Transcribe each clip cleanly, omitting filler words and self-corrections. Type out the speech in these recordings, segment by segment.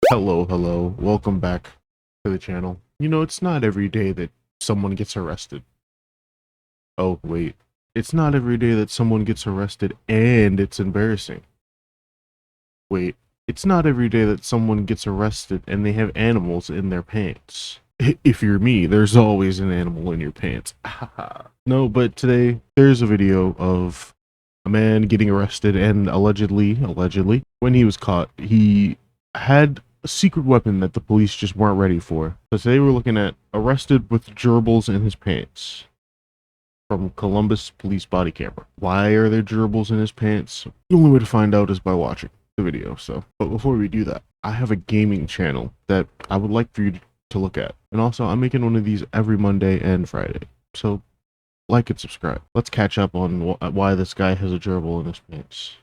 Hello, welcome back to the channel. You know, it's not every day that someone gets arrested. Oh, wait. It's not every day that someone gets arrested and it's embarrassing. Wait. It's not every day that someone gets arrested and they have animals in their pants. If you're me, there's always an animal in your pants. No, but today, there's a video of a man getting arrested and allegedly, when he was caught, he had a secret weapon that the police just weren't ready for. So today we're looking at arrested with gerbils in his pants from Columbus police body camera. Why are there gerbils in his pants? The only way to find out is by watching the video. But before we do that, I have a gaming channel that I would like for you to look at. And also, I'm making one of these every Monday and Friday. So like and subscribe. Let's catch up on why this guy has a gerbil in his pants.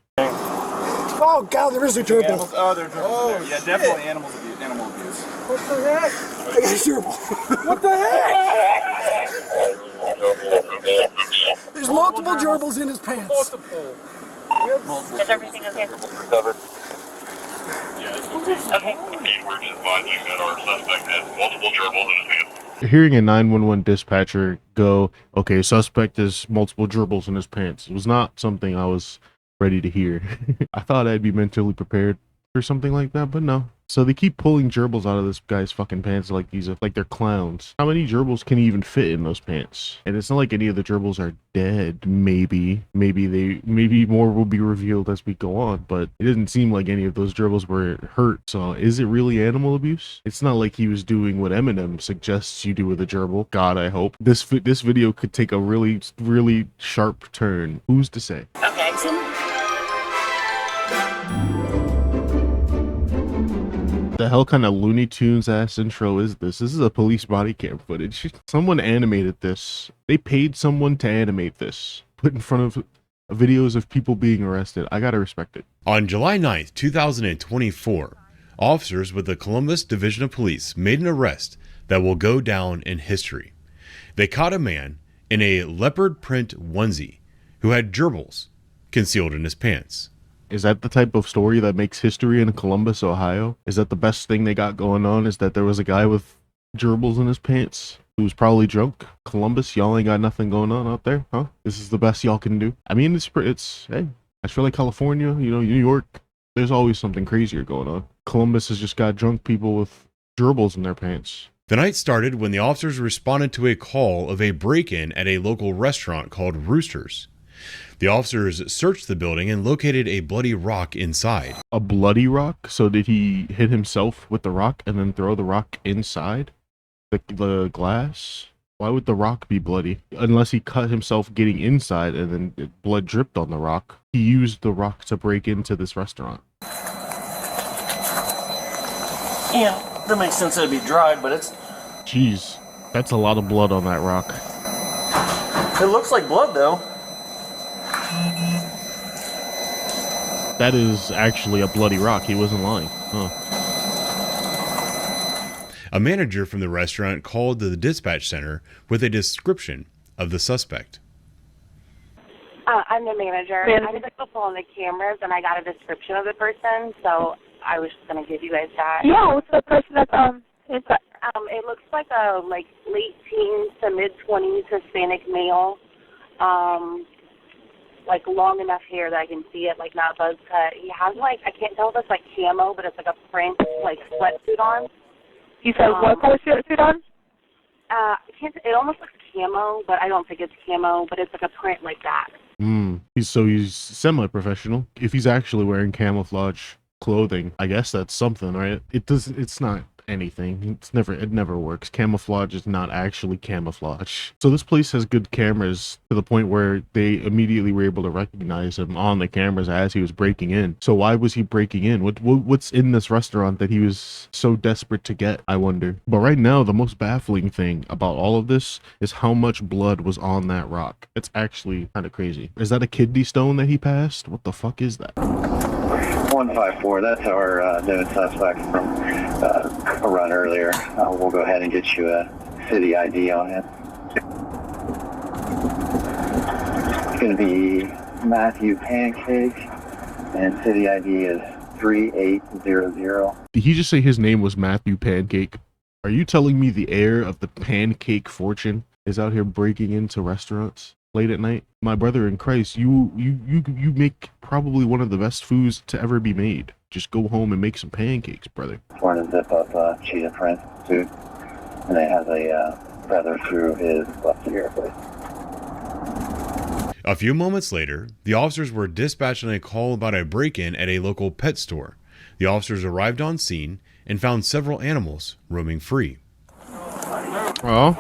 Oh god, there is a gerbil. Animals, oh, there's gerbils there. Yeah, definitely animal abuse. What the heck? I got a gerbil. What the heck? There's multiple gerbils in his pants. Multiple. Is everything okay? Recovered. Okay. We're just advising that our suspect has multiple gerbils in his pants. Hearing a 911 dispatcher go, okay, suspect has multiple gerbils in his pants, was not something I was ready to hear. I thought I'd be mentally prepared for something like that, but no. So they keep pulling gerbils out of this guy's fucking pants like they're clowns. How many gerbils can he even fit in those pants? And it's not like any of the gerbils are dead. Maybe more will be revealed as we go on, but it didn't seem like any of those gerbils were hurt. So is it really animal abuse? It's not like he was doing what Eminem suggests you do with a gerbil. God, I hope. This video could take a really sharp turn. Who's to say? Okay. The hell kind of Looney Tunes ass intro is this? This is a police body cam footage. Someone animated this. They paid someone to animate this. Put in front of videos of people being arrested. I gotta respect it. On July 9th, 2024, officers with the Columbus Division of Police made an arrest that will go down in history. They caught a man in a leopard print onesie who had gerbils concealed in his pants. Is that the type of story that makes history in Columbus, Ohio? Is that the best thing they got going on? Is that there was a guy with gerbils in his pants who was probably drunk? Columbus, y'all ain't got nothing going on out there, huh? This is the best y'all can do? I mean, it's hey, I feel like California, you know, New York, there's always something crazier going on. Columbus has just got drunk people with gerbils in their pants. The night started when the officers responded to a call of a break-in at a local restaurant called Roosters. The officers searched the building and located a bloody rock inside. A bloody rock? So did he hit himself with the rock and then throw the rock inside the glass? Why would the rock be bloody? Unless he cut himself getting inside and then blood dripped on the rock. He used the rock to break into this restaurant. Yeah, that makes sense that it'd be dried, but it's... Jeez, that's a lot of blood on that rock. It looks like blood, though. That is actually a bloody rock. He wasn't lying. Huh. A manager from the restaurant called to the dispatch center with a description of the suspect. I'm the manager. I was just pulling the cameras and I got a description of the person, so I was just gonna give you guys that. Yeah, what's the person that's inside? It looks like a late teens to mid-20s Hispanic male. Long enough hair that I can see it, not buzz cut. He has I can't tell if it's camo, but it's a print sweatsuit on. You said what color suit on? It almost looks camo, but I don't think it's camo, but it's a print like that. He's semi-professional. If he's actually wearing camouflage clothing, I guess that's something, right? It's not anything. It never works. Camouflage is not actually camouflage. So this place has good cameras to the point where they immediately were able to recognize him on the cameras as he was breaking in. So why was he breaking in? What's in this restaurant that he was so desperate to get, I wonder? But right now, the most baffling thing about all of this is how much blood was on that rock. It's actually kind of crazy. Is that a kidney stone that he passed? What the fuck is that? 154, that's our known suspect from a run earlier. We'll go ahead and get you a city ID on it. It's going to be Matthew Pancake, and city ID is 3800. Did he just say his name was Matthew Pancake? Are you telling me the heir of the pancake fortune is out here breaking into restaurants late at night? My brother in Christ, you make probably one of the best foods to ever be made. Just go home and make some pancakes, brother. Want to zip up cheetah print suit, and it has a feather through his left ear, please. A few moments later, the officers were dispatched on a call about a break-in at a local pet store. The officers arrived on scene and found several animals roaming free. Oh.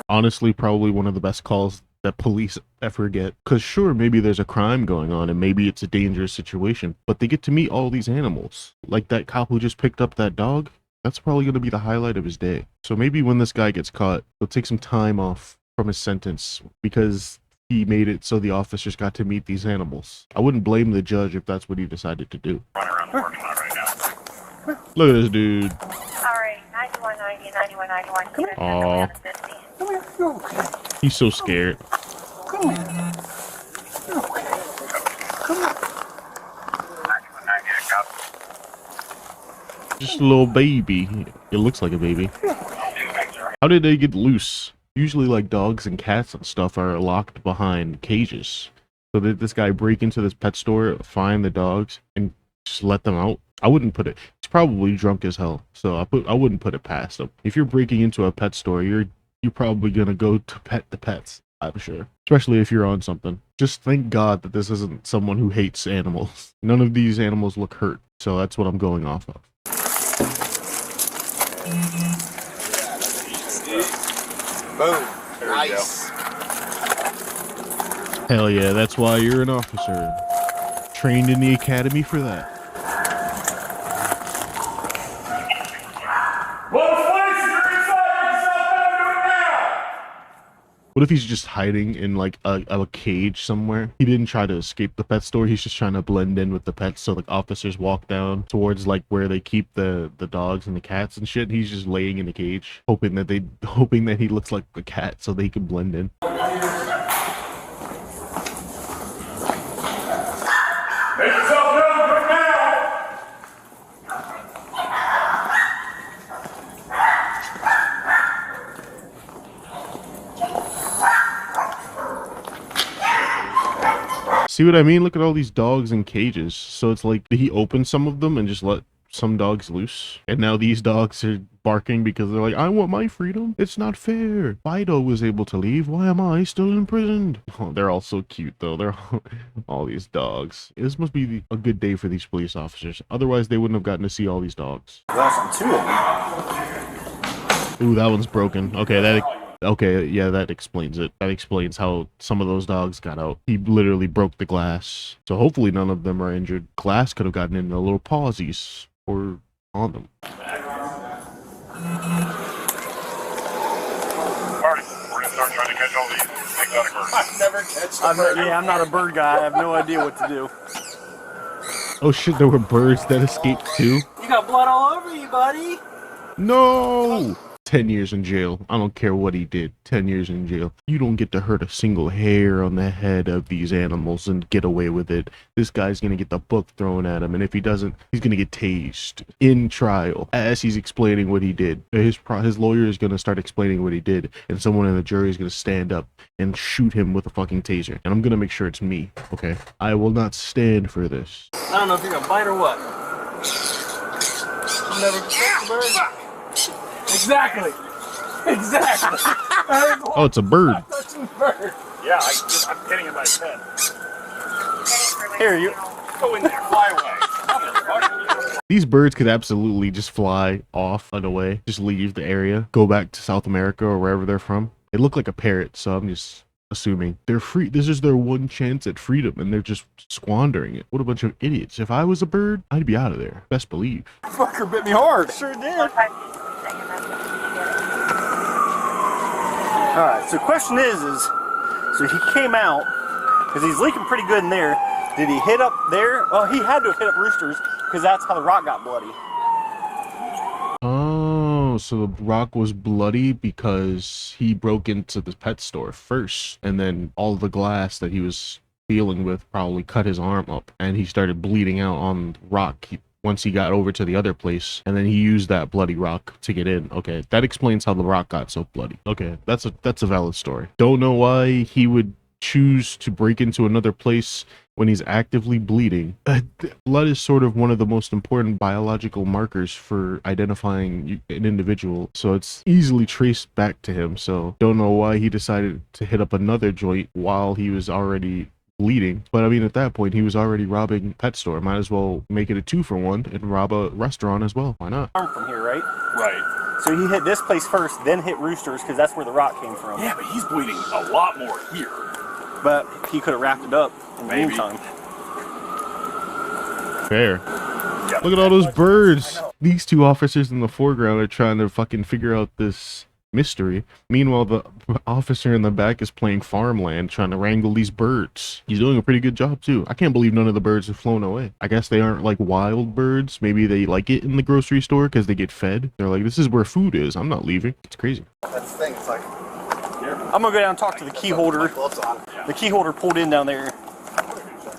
Honestly, probably one of the best calls that police ever get. Because sure, maybe there's a crime going on and maybe it's a dangerous situation, but they get to meet all these animals. Like that cop who just picked up that dog. That's probably going to be the highlight of his day. So maybe when this guy gets caught, he'll take some time off from his sentence because he made it so the officers got to meet these animals. I wouldn't blame the judge if that's what he decided to do. Run around the parking lot right now. Look at this dude. All right, 9190, 9191. Come here. Aw. Come here. You're okay. He's so scared. Come here. You're okay. Come here. 9190, cop. Just a little baby. It looks like a baby. How did they get loose? Usually like dogs and cats and stuff are locked behind cages. So did this guy break into this pet store, find the dogs, and just let them out? I wouldn't put it. He's probably drunk as hell. So I wouldn't put it past him. If you're breaking into a pet store, you're probably gonna go to pet the pets, I'm sure. Especially if you're on something. Just thank God that this isn't someone who hates animals. None of these animals look hurt. So that's what I'm going off of. Boom. Nice. Hell yeah, that's why you're an officer. Trained in the academy for that. What if he's just hiding in like a cage somewhere? He didn't try to escape the pet store. He's just trying to blend in with the pets. So like officers walk down towards like where they keep the dogs and the cats and shit. He's just laying in a cage, hoping that he looks like a cat so they can blend in. Make yourself known quick now! See what I mean? Look at all these dogs in cages. So it's like, did he open some of them and just let some dogs loose? And now these dogs are barking because they're like, I want my freedom. It's not fair. Fido was able to leave. Why am I still imprisoned? Oh, they're all so cute though. They're all these dogs. This must be a good day for these police officers. Otherwise, they wouldn't have gotten to see all these dogs. Lost two of them. Ooh, that one's broken. Okay, yeah, that explains it. That explains how some of those dogs got out. He literally broke the glass. So hopefully none of them are injured. Glass could have gotten into little pawsies or on them. Alright, we're gonna start trying to catch all these exotic birds. I've never catched a bird. I'm not a bird guy. I have no idea what to do. Oh shit, there were birds that escaped too? You got blood all over you, buddy. No! 10 years in jail. I don't care what he did. 10 years in jail. You don't get to hurt a single hair on the head of these animals and get away with it. This guy's gonna get the book thrown at him, and if he doesn't, he's gonna get tased in trial as he's explaining what he did. His lawyer is gonna start explaining what he did, and someone in the jury is gonna stand up and shoot him with a fucking taser. And I'm gonna make sure it's me, okay? I will not stand for this. I don't know if you're gonna bite or what. You never catch a bird. Exactly. Oh, it's a bird. Yeah, I'm hitting it by his head. Here, you Go in there, fly away. These birds could absolutely just fly off and away, just leave the area, go back to South America or wherever they're from. They look like a parrot, so I'm just assuming they're free. This is their one chance at freedom, and they're just squandering it. What a bunch of idiots. If I was a bird, I'd be out of there. Best believe. fucker bit me hard. Sure did. Alright, so question is so he came out, because he's leaking pretty good in there. Did he hit up there? Well, he had to have hit up Roosters, because that's how the rock got bloody. Oh, so the rock was bloody because he broke into the pet store first, and then all the glass that he was dealing with probably cut his arm up, and he started bleeding out on rock once he got over to the other place, and then he used that bloody rock to get in. Okay, that explains how the rock got so bloody. Okay, that's a valid story. Don't know why he would choose to break into another place when he's actively bleeding. Blood is sort of one of the most important biological markers for identifying an individual, so it's easily traced back to him. So don't know why he decided to hit up another joint while he was already bleeding. But I mean, at that point, he was already robbing a pet store. Might as well make it a 2-for-1 and rob a restaurant as well. Why not? From here, right? Right. So he hit this place first, then hit Roosters, because that's where the rock came from. Yeah, but he's bleeding a lot more here. But he could have wrapped it up in the Maybe. meantime. Fair. Yeah. Look at all those birds. These two officers in the foreground are trying to fucking figure out this mystery. Meanwhile, the officer in the back is playing farmland, trying to wrangle these birds. He's doing a pretty good job too. I can't believe none of the birds have flown away. I guess they aren't like wild birds. Maybe they like it in the grocery store because they get fed. They're like, this is where food is. I'm not leaving. It's crazy. That's the thing, it's like, I'm gonna go down and talk to the key holder. The key holder pulled in down there.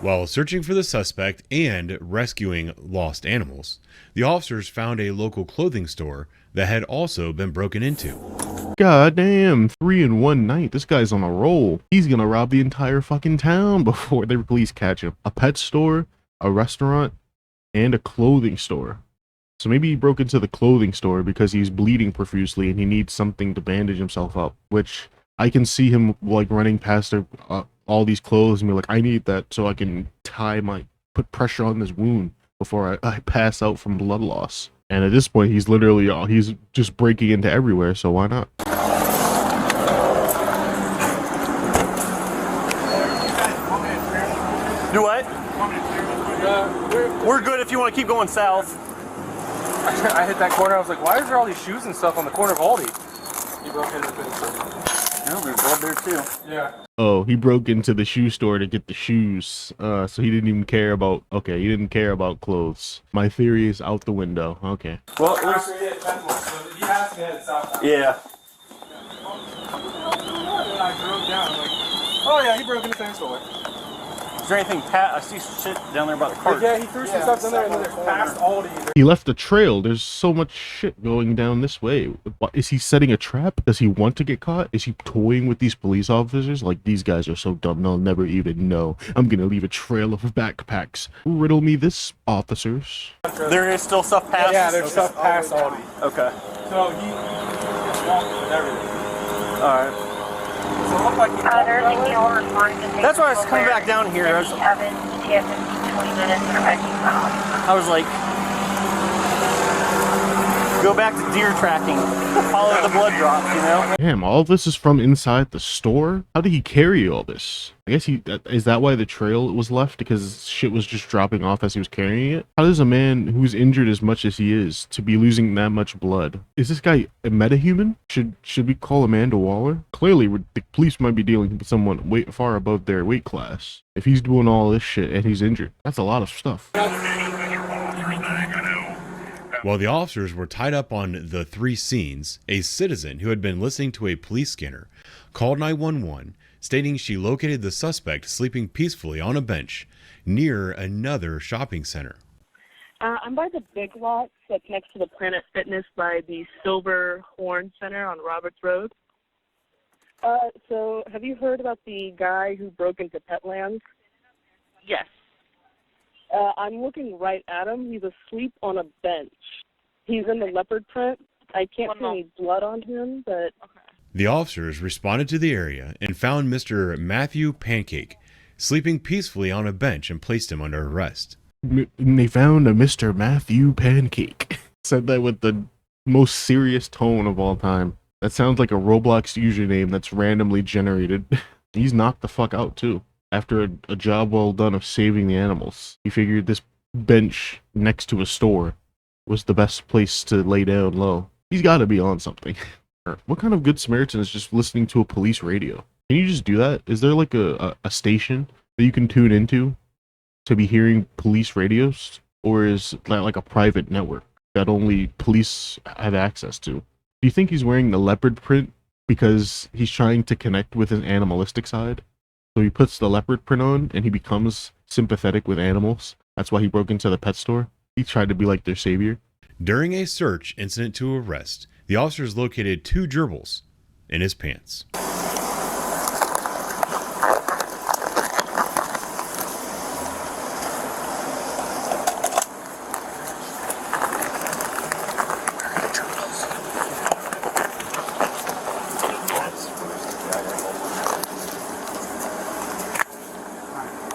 While searching for the suspect and rescuing lost animals, the officers found a local clothing store that had also been broken into. God damn, 3 in one night. This guy's on a roll. He's gonna rob the entire fucking town before the police catch him. A pet store, a restaurant, and a clothing store. So maybe he broke into the clothing store because he's bleeding profusely and he needs something to bandage himself up, which I can see him like running past all these clothes and be like, I need that so I can put pressure on this wound before I pass out from blood loss. And at this point, he's literally, he's just breaking into everywhere, so why not? Do what? We're good if you want to keep going south. I hit that corner. I was like, why is there all these shoes and stuff on the corner of Aldi? He broke into the No, there's blood there too. Yeah. Oh, he broke into the shoe store to get the shoes. So he didn't even care about, okay, he didn't care about clothes. My theory is out the window. Okay. Well, at least, He asked me headed south. yeah. And I drove down. I'm like, oh yeah, he broke in the same store. Is there anything I see some shit down there by the cart. Yeah, he threw some stuff in there and then there's past Aldi. He left a trail. There's so much shit going down this way. Is he setting a trap? Does he want to get caught? Is he toying with these police officers? Like, these guys are so dumb, they'll never even know. I'm gonna leave a trail of backpacks. Riddle me this, officers. There is still stuff past. Yeah, there's stuff past Aldi. Okay. So he just walked with everything. All right. So it looked like he That's why I was coming back down here. I was like, go back to deer tracking. Follow the blood drops, you know? Damn, all this is from inside the store? How did he carry all this? I guess is that why the trail was left? Because shit was just dropping off as he was carrying it? How does a man who's injured as much as he is to be losing that much blood? Is this guy a metahuman? Should we call Amanda Waller? Clearly, the police might be dealing with someone far above their weight class. If he's doing all this shit and he's injured, that's a lot of stuff. While the officers were tied up on the three scenes, a citizen who had been listening to a police scanner called 911, stating she located the suspect sleeping peacefully on a bench near another shopping center. I'm by the Big Lots that's next to the Planet Fitness by the Silver Horn Center on Roberts Road. So have you heard about the guy who broke into Petland? Yes. I'm looking right at him. He's asleep on a bench. He's in the leopard print. I can't see any blood on him, but... The officers responded to the area and found Mr. Matthew Pancake sleeping peacefully on a bench and placed him under arrest. They found a Mr. Matthew Pancake. Said that with the most serious tone of all time. That sounds like a Roblox username that's randomly generated. He's knocked the fuck out too. After a job well done of saving the animals, he figured this bench next to a store was the best place to lay down low. He's got to be on something. What kind of good Samaritan is just listening to a police radio? Can you just do that? Is there like a station that you can tune into to be hearing police radios? Or is that like a private network that only police have access to? Do you think he's wearing the leopard print because he's trying to connect with his animalistic side? So he puts the leopard print on and he becomes sympathetic with animals. That's why he broke into the pet store. He tried to be like their savior. During a search incident to arrest, the officers located 2 gerbils in his pants.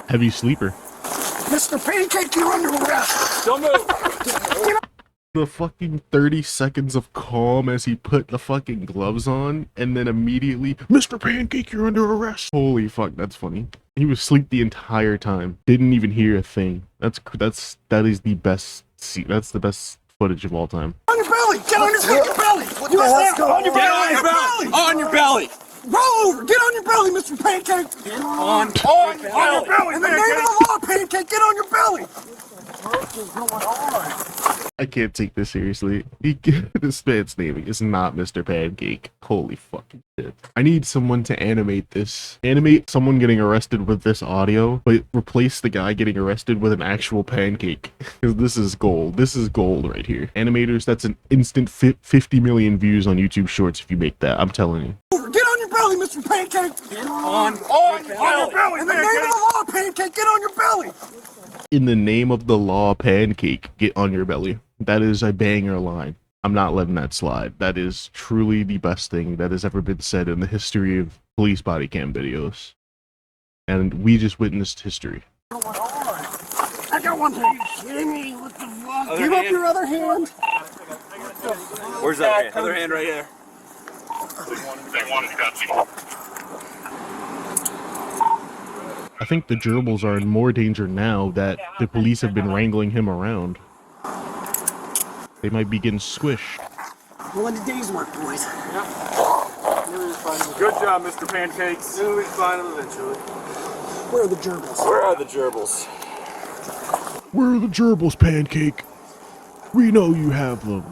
Heavy sleeper. Mr. Pancake, you're under arrest. Don't move. The fucking 30 seconds of calm as he put the fucking gloves on, and then immediately, Mr. Pancake, you're under arrest. Holy fuck, that's funny. He was asleep the entire time. Didn't even hear a thing. That is the best. That's the best footage of all time. On your belly. Get on your fucking belly. On your belly. On your belly. Roll over. Get on your belly, Mr. Pancake. On your belly. In the name of the law, Pancake, get on your belly. I can't take this seriously. This man's name is not Mr. Pancake. Holy fucking shit. I need someone to animate this. Animate someone getting arrested with this audio, but replace the guy getting arrested with an actual pancake. Because this is gold. This is gold right here. Animators, that's an instant 50 million views on YouTube Shorts if you make that. I'm telling you. Get on your belly, Mr. Pancake. On your belly. In the name of the law, Pancake, get on your belly. In the name of the law, Pancake, get on your belly. That is a banger line. I'm not letting that slide. That is truly the best thing that has ever been said in the history of police body cam videos. And we just witnessed history. I got one thing. Kidding me? What the fuck? Give up your other hand. Where's that hand? Other hand right here. They wanted to cut me. I think the gerbils are in more danger now that the police have been wrangling him around. They might be getting squished. We'll let the days work, boys. Good job, Mr. Pancakes. Knew we'd find them eventually. Where are the gerbils? Where are the gerbils? Where are the gerbils, Pancake? We know you have them.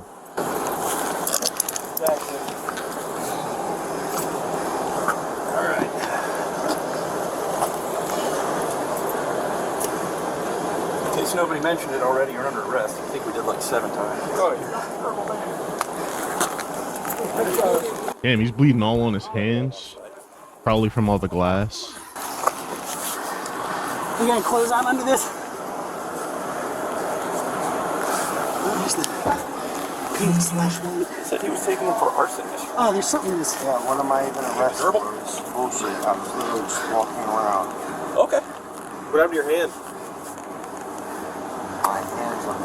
Nobody mentioned it already. You're under arrest. I think we did like 7 times. Oh, yeah. Damn, he's bleeding all on his hands. Probably from all the glass. You gonna close out under this? Where's the penis flashlight? Said he was taking them for arson. Oh, there's something in this. Yeah, when am I even arrested for this bullshit? I was literally just walking around. Okay. What happened to your hand? My hands, I've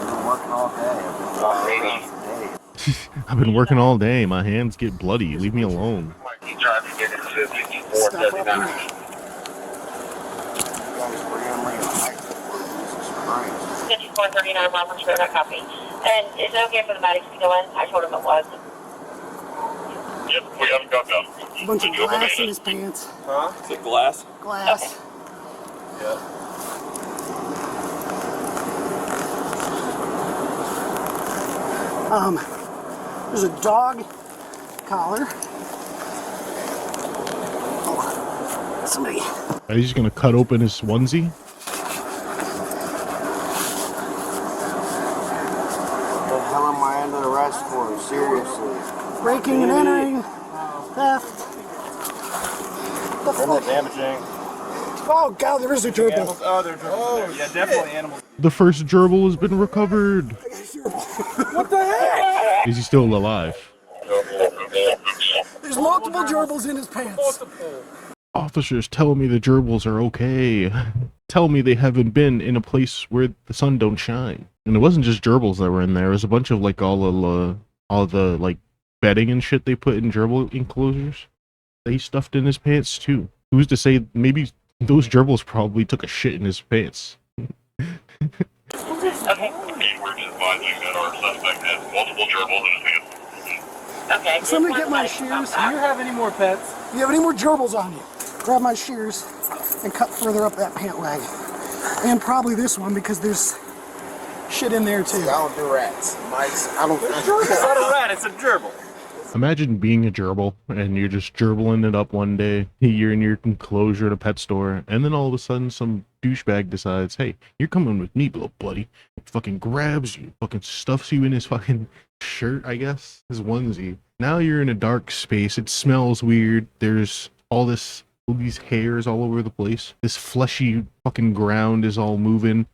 been working all day. I've been walking around for days. I've been working all day. My hands get bloody. Leave me alone. He's driving to get into 5479. You guys randomly elected for Jesus Christ. 5439 Robert Square, that copy. And is it okay for the medics to go in? I told him it was. Yep, we haven't got them. A bunch of glass in his pants. Huh? Is it glass? Glass. Okay. Yeah. There's a dog collar. Oh, somebody. Are you just gonna cut open his onesie? What the hell am I under arrest for? Seriously. Breaking and entering. Theft. The Animal fuck? damaging. Oh god, there is a gerbil. Animals. Oh, there's gerbils there. Yeah, definitely animals. The first gerbil has been recovered. What the heck? Is he still alive? There's multiple gerbils in his pants. Officers tell me the gerbils are okay. Tell me they haven't been in a place where the sun don't shine. And it wasn't just gerbils that were in there. It was a bunch of like all the like bedding and shit they put in gerbil enclosures. They stuffed in his pants too. Who's to say maybe those gerbils probably took a shit in his pants? Okay. We're just advising that our suspect has multiple gerbils in his hands. Okay. Somebody get my shears. Do you have any more pets? If you have any more gerbils on you, grab my shears and cut further up that pant leg. And probably this one because there's shit in there too. I don't do rats. Mice, I don't. It's not a rat, it's a gerbil. Imagine being a gerbil and you're just gerbiling it up one day. You're in your enclosure at a pet store, and then all of a sudden some douchebag decides, hey, you're coming with me, little buddy. Fucking grabs you, fucking stuffs you in his fucking shirt, I guess, his onesie. Now you're in a dark space. It smells weird. There's all these hairs all over the place. This fleshy fucking ground is all moving.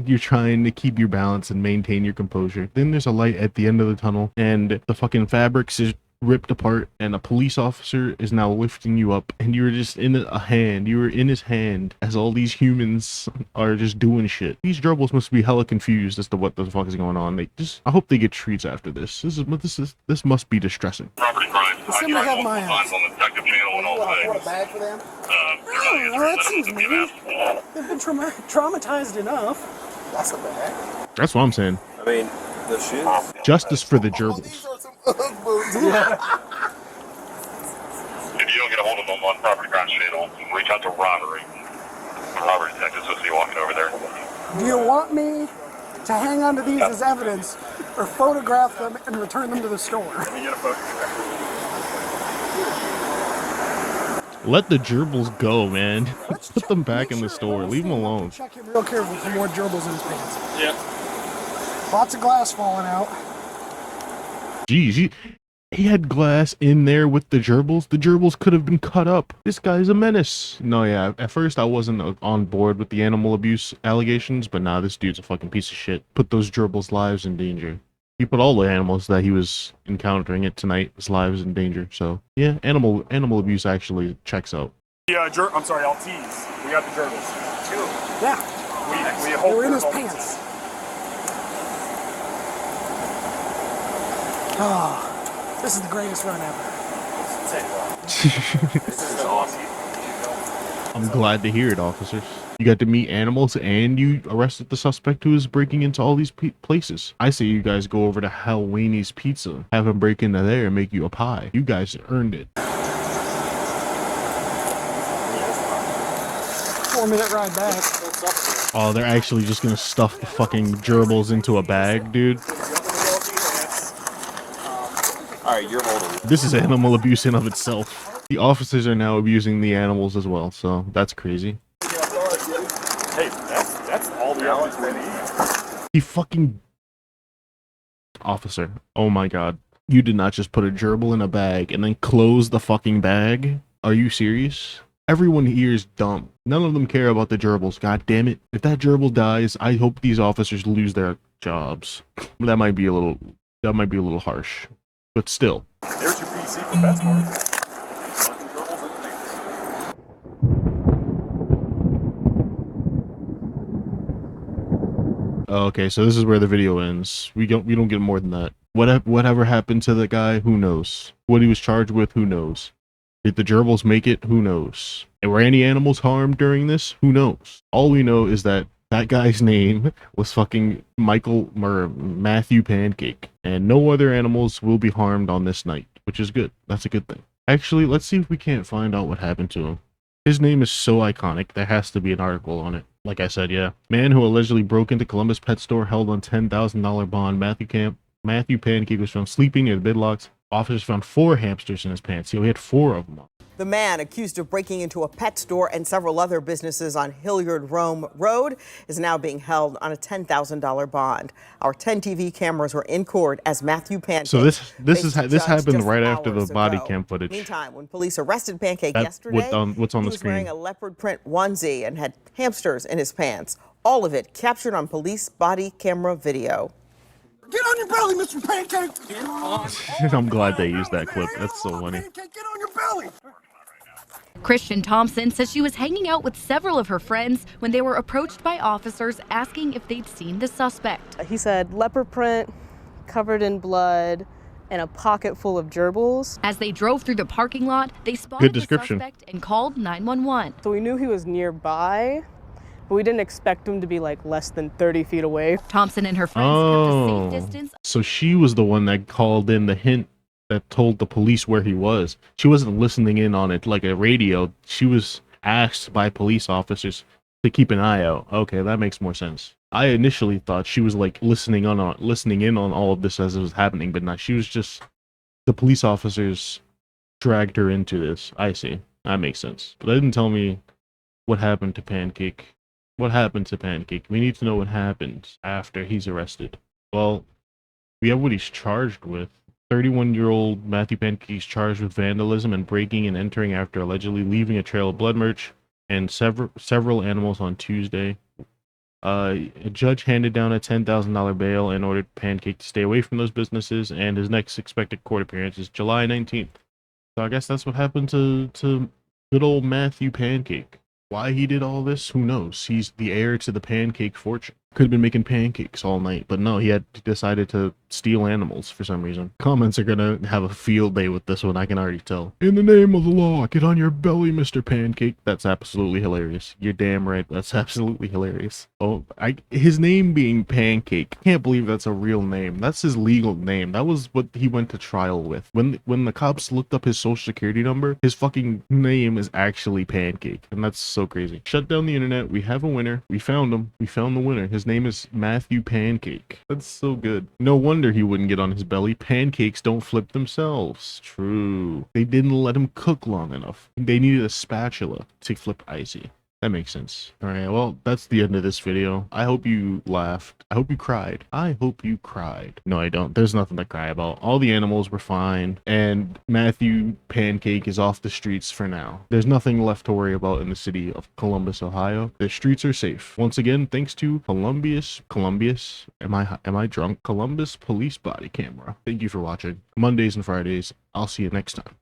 You're trying to keep your balance and maintain your composure. Then there's a light at the end of the tunnel, and the fucking fabrics is ripped apart, and a police officer is now lifting you up, and you're just in a hand. You were in his hand as all these humans are just doing shit. These gerbils must be hella confused as to what the fuck is going on. I hope they get treats after this. This must be distressing. Property crime. Does somebody have my Signs on the detective channel and all what, a things. bag for them? They're not Well, that seems interested in mean. that. They've been traumatized enough. That's a bag. That's what I'm saying. I mean, the shoes. Justice for the gerbils. Yeah. If you don't get a hold of them on property crime channel, reach out to robbery. Robbery detectives will see you walking over there. Do you want me to hang on to these as evidence or photograph them and return them to the store? Let me get a photograph. Let the gerbils go, man. Put them back in the store. Leave them alone. Check him real careful for more gerbils in his pants. Yeah. Lots of glass falling out. Jeez, he had glass in there with the gerbils. The gerbils could have been cut up. This guy's a menace. No, yeah, at first I wasn't on board with the animal abuse allegations, but now this dude's a fucking piece of shit. Put those gerbils' lives in danger. He put all the animals that he was encountering it tonight's lives in danger. So yeah, animal abuse actually checks out. Yeah, I'm sorry, I'll tease. We got the gerbils. Two. Yeah. We They hope were in there's his only pants. Oh, this is the greatest run ever. This is awesome. I'm glad to hear it, officers. You got to meet animals and you arrested the suspect who is breaking into all these places. I say you guys go over to Halwani's Pizza, have him break into there and make you a pie. You guys earned it. 4-minute ride back. Oh, they're actually just gonna stuff the fucking gerbils into a bag, dude. Alright, you're holding. This is animal abuse in of itself. The officers are now abusing the animals as well, so that's crazy. Hey, that's all the evidence we need. He fucking... Officer, oh my god. You did not just put a gerbil in a bag and then close the fucking bag? Are you serious? Everyone here is dumb. None of them care about the gerbils, god damn it. If that gerbil dies, I hope these officers lose their jobs. That might be a little harsh. But still. There's your PC for PetSmart. Okay, so this is where the video ends. We don't get more than that. Whatever happened to the guy, who knows? What he was charged with, who knows? Did the gerbils make it? Who knows? And were any animals harmed during this? Who knows? All we know is that guy's name was fucking Matthew Pancake, and no other animals will be harmed on this night, which is good. That's a good thing. Actually, let's see if we can't find out what happened to him. His name is so iconic, there has to be an article on it. Like I said, yeah. Man who allegedly broke into Columbus pet store held on $10,000 bond. Matthew Pancake was found sleeping near the bidlocks. Officers found 4 hamsters in his pants. He had 4 of them. The man accused of breaking into a pet store and several other businesses on Hilliard Rome Road is now being held on a $10,000 bond. Our 10 TV cameras were in court as Matthew Pancake. So this happened right after the body cam footage. Meantime, when police arrested Pancake yesterday, what's on he the was screen? wearing a leopard print onesie and had hamsters in his pants. All of it captured on police body camera video. Get on your belly, Mr. Pancake! I'm glad they used that clip. That's so funny. Pancake, get on your belly! Christian Thompson says she was hanging out with several of her friends when they were approached by officers asking if they'd seen the suspect. He said leopard print, covered in blood, and a pocket full of gerbils. As they drove through the parking lot, they spotted the suspect and called 911. So we knew he was nearby, but we didn't expect him to be like less than 30 feet away. Thompson and her friends kept a safe distance. So she was the one that called in the hint that told the police where he was. She wasn't listening in on it like a radio. She was asked by police officers to keep an eye out. Okay, that makes more sense. I initially thought she was like listening in on all of this as it was happening, but not. She was just The police officers dragged her into this. I see. That makes sense. But they didn't tell me what happened to Pancake. What happened to Pancake? We need to know what happened after he's arrested. Well, we have what he's charged with. 31-year-old Matthew Pancake is charged with vandalism and breaking and entering after allegedly leaving a trail of blood merch and several animals on Tuesday. A judge handed down a $10,000 bail and ordered Pancake to stay away from those businesses, and his next expected court appearance is July 19th. So I guess that's what happened to good old Matthew Pancake. Why he did all this, who knows? He's the heir to the pancake fortune. Could have been making pancakes all night, but no, he had decided to steal animals for some reason. Comments are gonna have a field day with this one, I can already tell. In the name of the law, get on your belly, Mr. Pancake. That's absolutely hilarious. You're damn right, that's absolutely hilarious. Oh, his name being Pancake, can't believe that's a real name. That's his legal name. That was what he went to trial with. When the cops looked up his social security number, his fucking name is actually Pancake, and that's so crazy. Shut down the internet, we have a winner. We found him. We found the winner. His name is Matthew Pancake. That's so good. No wonder he wouldn't get on his belly. Pancakes don't flip themselves. True. They didn't let him cook long enough. They needed a spatula to flip icy. That makes sense. Alright, well, that's the end of this video. I hope you laughed. I hope you cried. I hope you cried. No, I don't. There's nothing to cry about. All the animals were fine, and Matthew Pancake is off the streets for now. There's nothing left to worry about in the city of Columbus, Ohio. The streets are safe. Once again, thanks to Columbus, am I drunk? Columbus Police Body Camera. Thank you for watching. Mondays and Fridays. I'll see you next time.